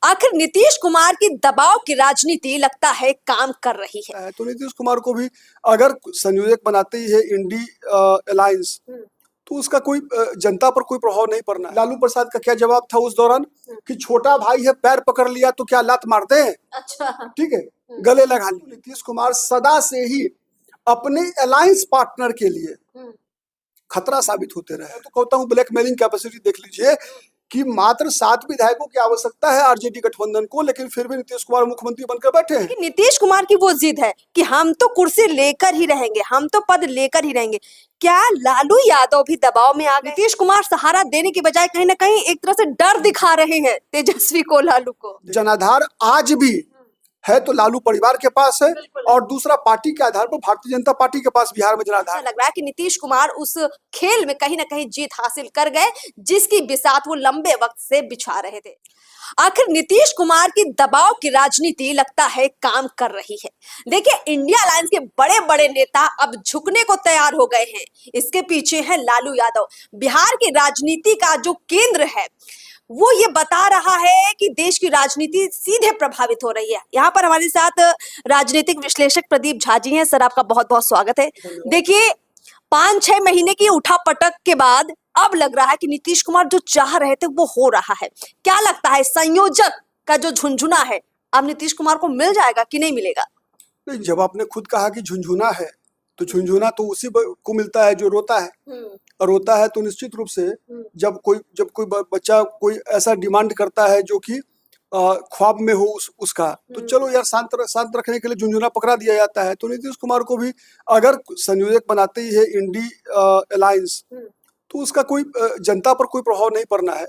आखिर नीतीश कुमार की दबाव की राजनीति लगता है काम कर रही है। तो नीतीश कुमार को भी अगर संयोजक बनाते ही है इंडी अलायंस, तो उसका कोई जनता पर कोई प्रभाव नहीं पड़ना है। लालू प्रसाद का क्या जवाब था उस दौरान कि छोटा भाई है, पैर पकड़ लिया तो क्या लात मारते हैं? अच्छा, ठीक है, गले लगा ली। नीतीश कुमार सदा से ही अपने अलायंस पार्टनर के लिए खतरा साबित होते रहे। तो कहता हूँ ब्लैकमेलिंग कैपेसिटी देख लीजिए कि मात्र 7 विधायकों की आवश्यकता है आरजेडी गठबंधन को, लेकिन फिर भी नीतीश कुमार मुख्यमंत्री बनकर बैठे हैं। नीतीश कुमार की वो जिद है कि हम तो कुर्सी लेकर ही रहेंगे, हम तो पद लेकर ही रहेंगे। क्या लालू यादव भी दबाव में आ गए? नीतीश कुमार सहारा देने की बजाय कहीं ना कहीं एक तरह से डर दिखा रहे हैं तेजस्वी को, लालू को। जनाधार आज भी है तो लालू परिवार के पास है, और दूसरा पार्टी के आधार पर भारतीय जनता पार्टी के पास बिहार में जनाधार। लग रहा है कि नीतीश कुमार उस खेल में कहीं ना कहीं जीत हासिल कर गए जिसकी बिसात वो लंबे वक्त से बिछा रहे थे। आखिर नीतीश कुमार की दबाव की राजनीति लगता है काम कर रही है। देखिए, इंडिया अलायंस के बड़े बड़े नेता अब झुकने को तैयार हो गए हैं। इसके पीछे है लालू यादव। बिहार की राजनीति का जो केंद्र है वो ये बता रहा है कि देश की राजनीति सीधे प्रभावित हो रही है। यहाँ पर हमारे साथ राजनीतिक विश्लेषक प्रदीप झा जी हैं। सर, आपका बहुत बहुत स्वागत है। देखिए, 5-6 महीने की उठापटक के बाद अब लग रहा है कि नीतीश कुमार जो चाह रहे थे वो हो रहा है। क्या लगता है, संयोजक का जो झुंझुना है अब नीतीश कुमार को मिल जाएगा कि नहीं मिलेगा? नहीं, जब आपने खुद कहा कि झुंझुना है, तो झुंझुना तो उसी को मिलता है जो रोता है। और रोता है तो निश्चित रूप से जब कोई बच्चा कोई ऐसा डिमांड करता है जो कि ख्वाब में हो उसका, तो चलो यार शांत रखने के लिए झुंझुना पकड़ा दिया जाता है। तो नीतीश कुमार को भी अगर संयोजक बनाते ही है इंडी अलायंस, तो उसका कोई जनता पर कोई प्रभाव नहीं पड़ना है।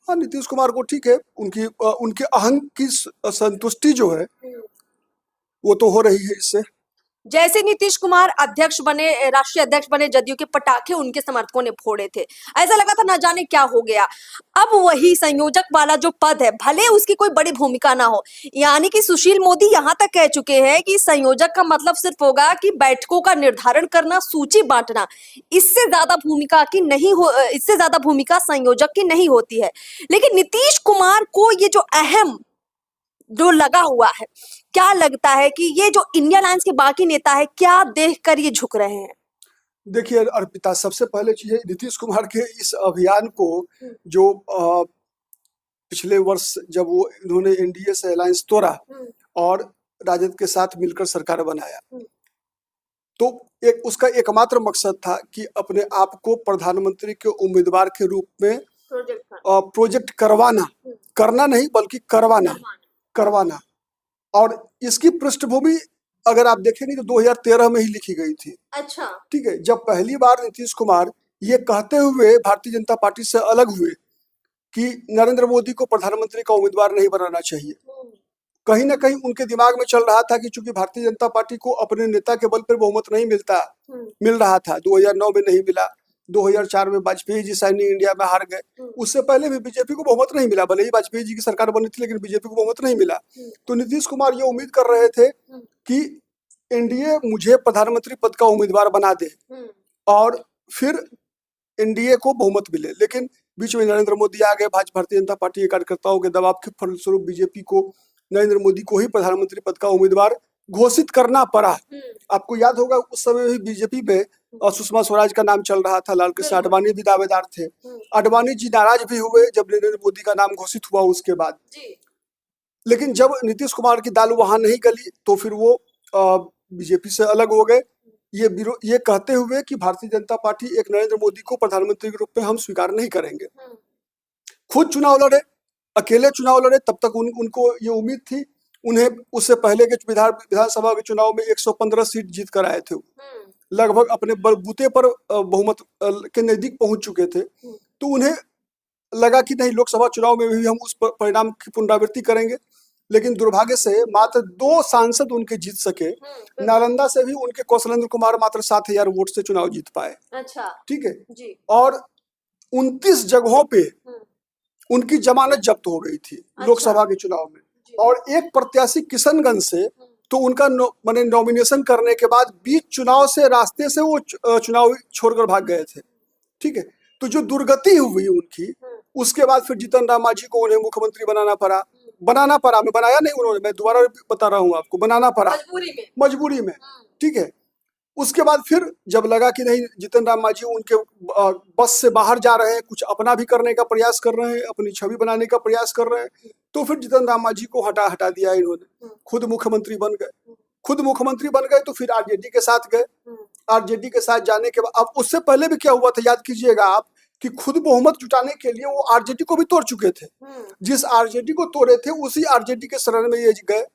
हाँ, नीतीश कुमार को ठीक है, उनके अहंग की संतुष्टि जो है वो तो हो रही है इससे। जैसे नीतीश कुमार अध्यक्ष बने, राष्ट्रीय अध्यक्ष बने, जदयू के पटाखे उनके समर्थकों ने फोड़े थे। ऐसा लगा था ना जाने क्या हो गया। अब वही संयोजक वाला जो पद है, भले उसकी कोई बड़ी भूमिका ना हो, यानी कि सुशील मोदी यहाँ तक कह चुके हैं कि संयोजक का मतलब सिर्फ होगा कि बैठकों का निर्धारण करना, सूची बांटना। इससे ज्यादा भूमिका संयोजक की नहीं होती है। लेकिन नीतीश कुमार को ये जो अहम जो लगा हुआ है, क्या लगता है कि ये जो इंडिया अलायंस के बाकी नेता है, क्या देखकर ये झुक रहे हैं? देखिए अर्पिता, सबसे पहले चीज है नीतीश कुमार के इस अभियान को, जो पिछले वर्ष जब वो इन्होंने एनडीए से अलायंस तोड़ा और राजद के साथ मिलकर सरकार बनाया, तो उसका एकमात्र मकसद था कि अपने आप को प्रधानमंत्री के उम्मीदवार के रूप में प्रोजेक्ट करना नहीं बल्कि करवाना। और इसकी पृष्ठभूमि अगर आप देखेंगे तो 2013 में ही लिखी गई थी। अच्छा, ठीक है, जब पहली बार नीतीश कुमार ये कहते हुए भारतीय जनता पार्टी से अलग हुए कि नरेंद्र मोदी को प्रधानमंत्री का उम्मीदवार नहीं बनाना चाहिए, कहीं ना कहीं उनके दिमाग में चल रहा था कि चूंकि भारतीय जनता पार्टी को अपने नेता के बल पर बहुमत नहीं मिल रहा था। 2009 में नहीं मिला, 2004 में वाजपेयी जी शाइनिंग इंडिया में हार गए, उससे पहले भी बीजेपी को बहुमत नहीं मिला। भले ही वाजपेयी जी की सरकार बनी थी, लेकिन बीजेपी को बहुमत नहीं मिला। तो नीतीश कुमार ये उम्मीद कर रहे थे कि एनडीए मुझे प्रधानमंत्री पद का उम्मीदवार बना दे और फिर एनडीए को बहुमत मिले। लेकिन बीच में नरेंद्र मोदी आ गए। भारतीय जनता पार्टी के कार्यकर्ताओं के दबाव के फलस्वरूप बीजेपी को नरेंद्र मोदी को ही प्रधानमंत्री पद का उम्मीदवार घोषित करना पड़ा। आपको याद होगा उस समय भी बीजेपी में सुषमा स्वराज का नाम चल रहा था, लाल कृष्ण आडवाणी भी दावेदार थे। आडवाणी जी नाराज भी हुए जब नरेंद्र मोदी का नाम घोषित हुआ उसके बाद। लेकिन जब नीतीश कुमार की दाल वहां नहीं गली तो फिर वो बीजेपी से अलग हो गए, ये कहते हुए कि भारतीय जनता पार्टी एक नरेंद्र मोदी को प्रधानमंत्री के रूप में हम स्वीकार नहीं करेंगे। खुद चुनाव लड़े, अकेले चुनाव लड़े, तब तक उनको ये उम्मीद थी। उन्हें उससे पहले के विधानसभा के चुनाव में 115 सीट जीत कर आए थे, लगभग अपने बलबूते पर बहुमत के नजदीक पहुंच चुके थे। तो उन्हें लगा कि नहीं, लोकसभा चुनाव में भी हम उस परिणाम की पुनरावृत्ति करेंगे। लेकिन दुर्भाग्य से मात्र 2 सांसद उनके जीत सके। नालंदा से भी उनके कौशलेंद्र कुमार मात्र 7,000 वोट से चुनाव जीत पाए। अच्छा, ठीक है, और 29 जगहों पे उनकी जमानत जब्त हो गई थी। अच्छा। लोकसभा के चुनाव में, और एक प्रत्याशी किशनगंज से, तो उनका नॉमिनेशन करने के बाद बीच चुनाव से रास्ते से वो चुनाव छोड़कर भाग गए थे। ठीक है, तो जो दुर्गति हुई उनकी, उसके बाद फिर जीतन राम मांझी को उन्हें मुख्यमंत्री बनाना पड़ा। बनाना पड़ा, मैं बनाया नहीं उन्होंने, मैं दोबारा बता रहा हूँ आपको, बनाना पड़ा मजबूरी में, ठीक है। उसके बाद फिर जब लगा कि नहीं जीतन राम मांझी उनके बस से बाहर जा रहे हैं, कुछ अपना भी करने का प्रयास कर रहे हैं, अपनी छवि बनाने का प्रयास कर रहे हैं, तो फिर जीतन राम मांझी को हटा दिया इन्होंने, खुद मुख्यमंत्री बन गए। खुद मुख्यमंत्री बन गए तो फिर आरजेडी के साथ गए। आरजेडी के साथ जाने के बाद, अब उससे पहले भी क्या हुआ था याद कीजिएगा आप, कि खुद बहुमत जुटाने के लिए वो आरजेडी को भी तोड़ चुके थे। जिस आरजेडी को तोड़े थे उसी आरजेडी के शरण में ये गए,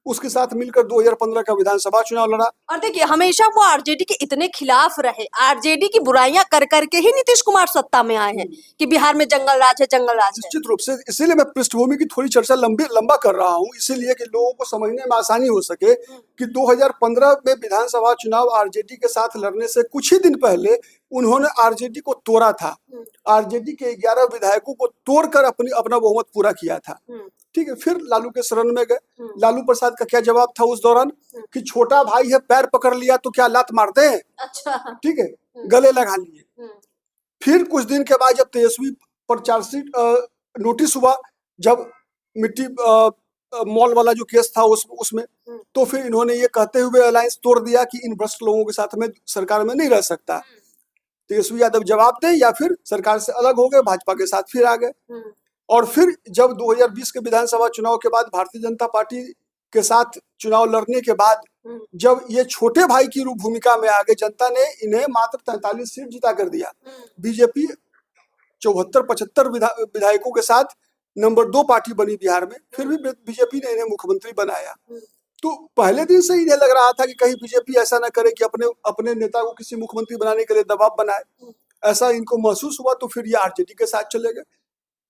उसके साथ मिलकर 2015 का विधानसभा चुनाव लड़ा। और देखिए हमेशा वो आरजेडी के इतने खिलाफ रहे, आरजेडी की बुराइयां कर करके ही नीतीश कुमार सत्ता में आए हैं कि बिहार में जंगल राज है, जंगल राज है। निश्चित रूप से, इसीलिए मैं पृष्ठभूमि की थोड़ी चर्चा लंबा कर रहा हूँ, इसीलिए कि लोगों को समझने में आसानी हो सके कि 2015 में विधानसभा चुनाव आरजेडी के साथ लड़ने से कुछ ही दिन पहले उन्होंने आरजेडी को तोड़ा था। आरजेडी के 11 विधायकों को तोड़कर अपना बहुमत पूरा किया था, ठीक है। फिर लालू के शरण में गए। लालू प्रसाद का क्या जवाब था उस दौरान, कि छोटा भाई है, पैर पकड़ लिया तो क्या लात मारते हैं, अच्छा, ठीक है, गले लगा लिए। फिर कुछ दिन के बाद जब तेजस्वी पर चार्जशीट नोटिस हुआ, जब मिट्टी मॉल वाला जो केस था उसमें, तो फिर इन्होंने ये कहते हुए अलायंस तोड़ दिया कि इन भ्रष्ट लोगों के साथ में सरकार में नहीं रह सकता। तेजस्वी यादव जवाब दे या फिर सरकार से अलग हो गए, भाजपा के साथ फिर आ गए। और फिर जब 2020 के विधानसभा चुनाव के बाद भारतीय जनता पार्टी के साथ चुनाव लड़ने के बाद जब ये छोटे भाई की भूमिका में आ गए, जनता ने इन्हें मात्र 43 सीट जिता कर दिया। बीजेपी 74-75 विधायकों के साथ नंबर 2 पार्टी बनी बिहार में, फिर भी बीजेपी ने इन्हें मुख्यमंत्री बनाया। तो पहले दिन से इन्हें लग रहा था कि कहीं बीजेपी ऐसा न करे कि अपने नेता को किसी मुख्यमंत्री बनाने के लिए दबाव बनाए, ऐसा इनको महसूस हुआ, तो फिर ये आरजेडी के साथ चले गए।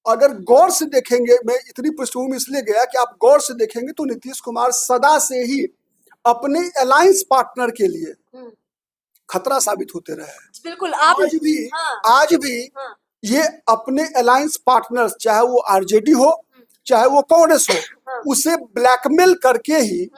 अगर गौर से देखेंगे, मैं इतनी पृष्ठभूमि इसलिए गया कि आप गौर से देखेंगे तो नीतीश कुमार सदा से ही अपने अलायंस पार्टनर के लिए खतरा साबित होते रहे। बिल्कुल, आज भी ये अपने अलायंस पार्टनर्स, चाहे वो आरजेडी हो चाहे वो कांग्रेस हो, उसे ब्लैकमेल करके ही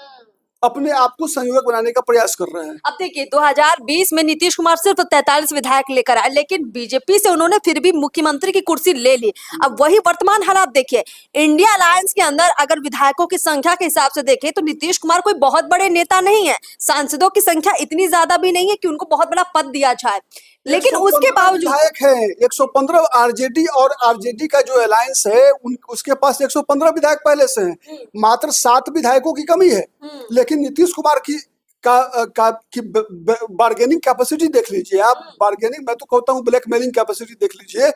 अपने आप को संयोजक बनाने का प्रयास कर रहे हैं। अब देखिए 2020 में नीतीश कुमार सिर्फ 43 विधायक लेकर आए, लेकिन बीजेपी से उन्होंने फिर भी मुख्यमंत्री की कुर्सी ले ली। अब वही वर्तमान हालात देखिए, इंडिया अलायंस के अंदर अगर विधायकों की संख्या के हिसाब से देखें तो नीतीश कुमार कोई बहुत बड़े नेता नहीं है, सांसदों की संख्या इतनी ज्यादा भी नहीं है कि उनको बहुत बड़ा पद दिया जाए, लेकिन उसके बावजूद विधायक है 115। आरजेडी और आरजेडी का जो अलायंस है उसके पास 115 विधायक पहले से हैं, मात्र 7 विधायकों की कमी है। लेकिन नीतीश कुमार की बार्गेनिंग कैपेसिटी देख लीजिए आप, बार्गेनिंग, मैं तो कहता हूँ ब्लैकमेलिंग कैपेसिटी देख लीजिए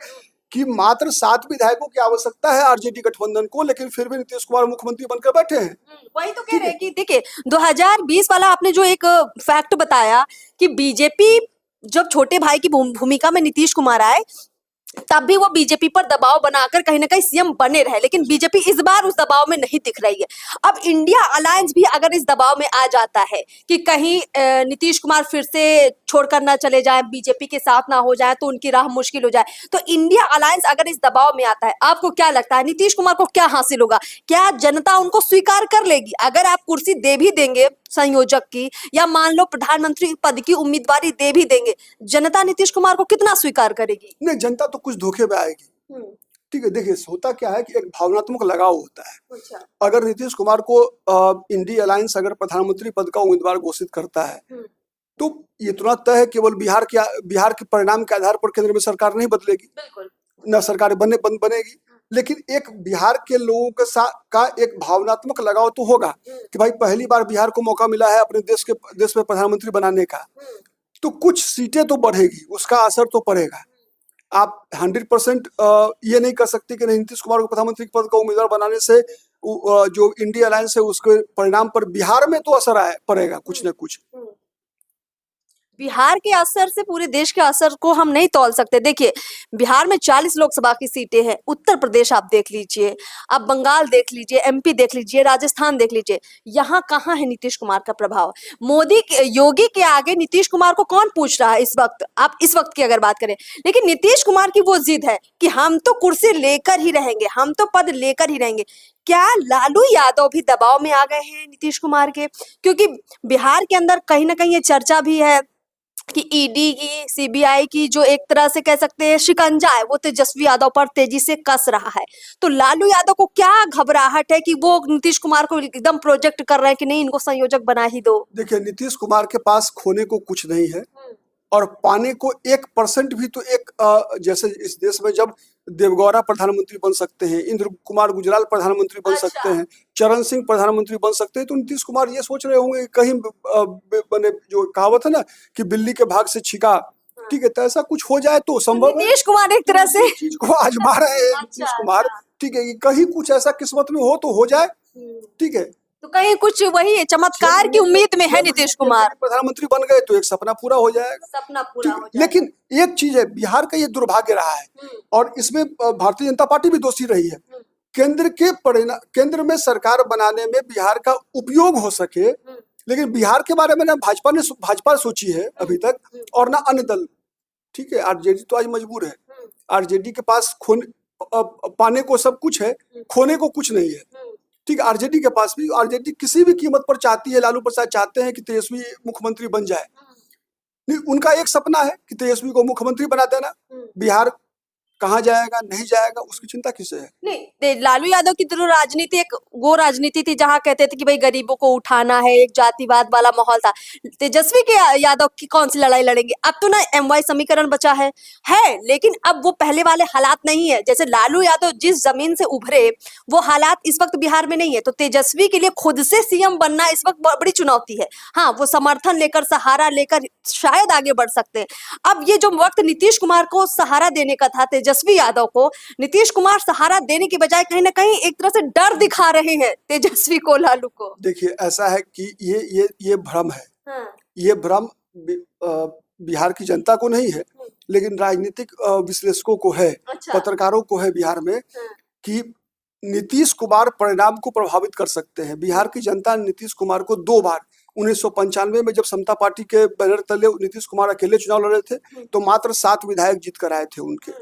कि मात्र 7 विधायकों की आवश्यकता है आरजेडी गठबंधन को, लेकिन फिर भी नीतीश कुमार मुख्यमंत्री बनकर बैठे हैं। वही तो कह रहे हैं कि देखिए 2020 वाला आपने जो एक फैक्ट बताया कि बीजेपी जब छोटे भाई की भूमिका में नीतीश कुमार आए तब भी वो बीजेपी पर दबाव बनाकर कहीं ना कहीं सीएम बने रहे, लेकिन बीजेपी इस बार उस दबाव में नहीं दिख रही है। अब इंडिया अलायंस भी अगर इस दबाव में आ जाता है कि कहीं नीतीश कुमार फिर से छोड़कर ना चले जाए, बीजेपी के साथ ना हो जाए तो उनकी राह मुश्किल हो जाए, तो इंडिया अलायंस अगर इस दबाव में आता है, आपको क्या लगता है नीतीश कुमार को क्या हासिल होगा? क्या जनता उनको स्वीकार कर लेगी? अगर आप कुर्सी दे भी देंगे संयोजक की, या मान लो प्रधानमंत्री पद की उम्मीदवारी दे भी देंगे, जनता नीतीश कुमार को कितना स्वीकार करेगी? नहीं, जनता तो कुछ धोखे में आएगी, ठीक है। देखिए होता क्या है कि एक भावनात्मक लगाव होता है। अच्छा। अगर नीतीश कुमार को इंडिया अलायंस अगर प्रधानमंत्री पद का उम्मीदवार घोषित करता है तो ये तुरंत तय है केवल बिहार के परिणाम के आधार पर केंद्र में सरकार नहीं बदलेगी, न सरकार बनेगी, लेकिन एक बिहार के लोगों के साथ का एक भावनात्मक लगाव तो होगा कि भाई पहली बार बिहार को मौका मिला है अपने देश में प्रधानमंत्री बनाने का, तो कुछ सीटें तो बढ़ेगी, उसका असर तो पड़ेगा। आप 100% ये नहीं कर सकते कि नीतीश कुमार को प्रधानमंत्री पद का उम्मीदवार बनाने से जो इंडिया अलायंस है उसके परिणाम पर बिहार में तो असर पड़ेगा कुछ न कुछ। बिहार के असर से पूरे देश के असर को हम नहीं तौल सकते। देखिए बिहार में 40 लोकसभा की सीटें हैं, उत्तर प्रदेश आप देख लीजिए, आप बंगाल देख लीजिए, एमपी देख लीजिए, राजस्थान देख लीजिए, यहाँ कहाँ है नीतीश कुमार का प्रभाव? योगी के आगे नीतीश कुमार को कौन पूछ रहा है इस वक्त? आप इस वक्त की अगर बात करें, लेकिन नीतीश कुमार की वो जिद है कि हम तो कुर्सी लेकर ही रहेंगे, हम तो पद लेकर ही रहेंगे। क्या लालू यादव भी दबाव में आ गए हैं नीतीश कुमार के? क्योंकि बिहार के अंदर कहीं ना कहीं ये चर्चा भी है कि ईडी की, सीबीआई की जो एक तरह से कह सकते हैं शिकंजा है, वो तेजस्वी यादव पर तेजी से कस रहा है। तो लालू यादव को क्या घबराहट है कि वो नीतीश कुमार को एकदम प्रोजेक्ट कर रहे हैं कि नहीं, इनको संयोजक बना ही दो? देखिए, नीतीश कुमार के पास खोने को कुछ नहीं है और पाने को 1% भी। तो जैसे इस देश में जब देवगौड़ा प्रधानमंत्री बन सकते हैं, इंद्र कुमार गुजराल प्रधानमंत्री बन सकते हैं, चरण सिंह प्रधानमंत्री बन सकते हैं, तो नीतीश कुमार ये सोच रहे होंगे कि कहीं बने, जो कहावत है ना कि बिल्ली के भाग से छिका, ठीक है, तो ऐसा कुछ हो जाए तो संभव है। नीतीश कुमार एक तरह से चीज को आजमा रहे हैं नीतीश कुमार, ठीक है, कि कहीं कुछ ऐसा किस्मत में हो तो हो जाए, ठीक है। तो कहीं कुछ वही चमत्कार की उम्मीद में है नीतीश कुमार। प्रधानमंत्री बन गए तो एक सपना पूरा हो जाएगा, सपना पूरा हो जाएगा। लेकिन एक चीज है, बिहार का ये दुर्भाग्य रहा है और इसमें भारतीय जनता पार्टी भी दोषी रही है। केंद्र में सरकार बनाने में बिहार का उपयोग हो सके, लेकिन बिहार के बारे में ना भाजपा सोची है अभी तक, और ना अन्य दल, ठीक है। आरजेडी तो आज मजबूर है, आरजेडी के पास पाने को सब कुछ है, खोने को कुछ नहीं है, ठीक है। आरजेडी के पास भी, आरजेडी किसी भी कीमत पर चाहती है, लालू प्रसाद चाहते हैं कि तेजस्वी मुख्यमंत्री बन जाए। नहीं, उनका एक सपना है कि तेजस्वी को मुख्यमंत्री बना देना। बिहार कहाँ जाएगा नहीं जाएगा उसकी चिंता किसे है? नहीं, लालू यादव की तो राजनीति एक वो राजनीति थी जहां कहते थे कि भाई गरीबों को उठाना है, एक जातिवाद वाला माहौल था। तेजस्वी के यादव की कौन सी लड़ाई लड़ेंगे? अब तो ना एमवाई समीकरण बचा है, लेकिन अब वो पहले वाले हालात नहीं है। जैसे लालू यादव जिस जमीन से उभरे, वो हालात इस वक्त बिहार में नहीं है। तो तेजस्वी के लिए खुद से सीएम बनना इस वक्त बड़ी चुनौती है। हाँ, वो समर्थन लेकर, सहारा लेकर शायद आगे बढ़ सकते हैं। अब ये जो वक्त नीतीश कुमार को सहारा देने का था, तेजस्वी यादव को नीतीश कुमार सहारा देने की बजाय कहीं ना कहीं एक तरह से डर दिखा रहे हैं तेजस्वी को, लालू को। देखिए, ऐसा है कि ये भ्रम है। ये भ्रम बिहार की जनता को नहीं है, लेकिन राजनीतिक विश्लेषकों को है, पत्रकारों को है बिहार में, कि नीतीश कुमार परिणाम को प्रभावित कर सकते हैं। बिहार की जनता ने नीतीश कुमार को 2 बार 1995 में जब समता पार्टी के बैनर तले नीतीश कुमार अकेले चुनाव लड़े थे तो मात्र 7 विधायक जीत कर आए थे उनके,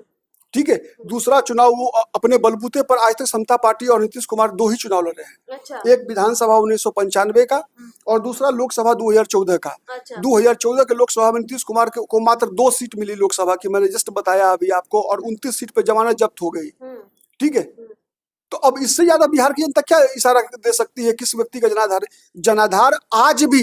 ठीक है। दूसरा चुनाव वो अपने बलबूते पर, आज तक समता पार्टी और नीतीश कुमार 2 ही चुनाव लड़े हैं। एक विधानसभा 1995 का और दूसरा लोकसभा 2014 का। 2014 के लोकसभा में नीतीश कुमार को मात्र 2 सीट मिली लोकसभा की, मैंने जस्ट बताया अभी आपको, और 29 सीट पे जमानत जब्त हो गई, ठीक है। तो अब इससे ज्यादा बिहार की जनता क्या इशारा दे सकती है? किस व्यक्ति का जनाधार? जनाधार आज भी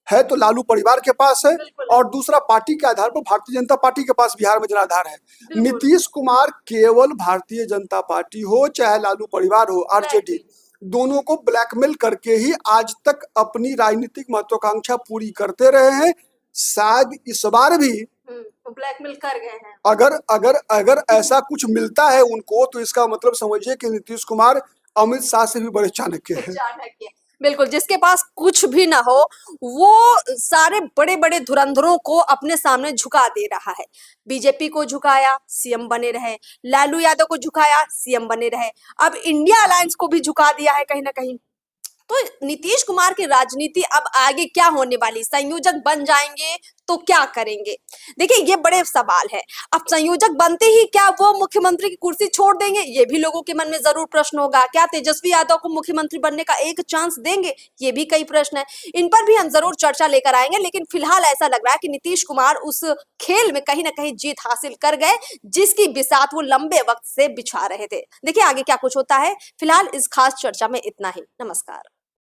है तो लालू परिवार के पास है, और दूसरा पार्टी के आधार पर भारतीय जनता पार्टी के पास बिहार में जनाधार है। नीतीश कुमार केवल भारतीय जनता पार्टी हो चाहे लालू परिवार हो, आरजेडी, दोनों को ब्लैकमेल करके ही आज तक अपनी राजनीतिक महत्वाकांक्षा पूरी करते रहे हैं। शायद इस बार भी ब्लैकमेल कर गए हैं। अगर ऐसा कुछ मिलता है उनको, तो इसका मतलब समझिए कि नीतीश कुमार अमित शाह से भी बड़े चाणक्य है। बिल्कुल, जिसके पास कुछ भी ना हो वो सारे बड़े बड़े धुरंधरों को अपने सामने झुका दे रहा है। बीजेपी को झुकाया, सीएम बने रहे। लालू यादव को झुकाया, सीएम बने रहे। अब इंडिया अलायंस को भी झुका दिया है कहीं ना कहीं। तो नीतीश कुमार की राजनीति अब आगे क्या होने वाली? संयोजक बन जाएंगे तो क्या करेंगे? देखिए, ये बड़े सवाल है। अब संयोजक बनते ही क्या वो मुख्यमंत्री की कुर्सी छोड़ देंगे? ये भी लोगों के मन में जरूर प्रश्न होगा। क्या तेजस्वी यादव को मुख्यमंत्री बनने का एक चांस देंगे? ये भी कई प्रश्न है। इन पर भी हम जरूर चर्चा लेकर आएंगे, लेकिन फिलहाल ऐसा लग रहा है कि नीतीश कुमार उस खेल में कहीं ना कहीं जीत हासिल कर गए, जिसकी बिसात वो लंबे वक्त से बिछा रहे थे। देखिए आगे क्या कुछ होता है। फिलहाल इस खास चर्चा में इतना ही। नमस्कार।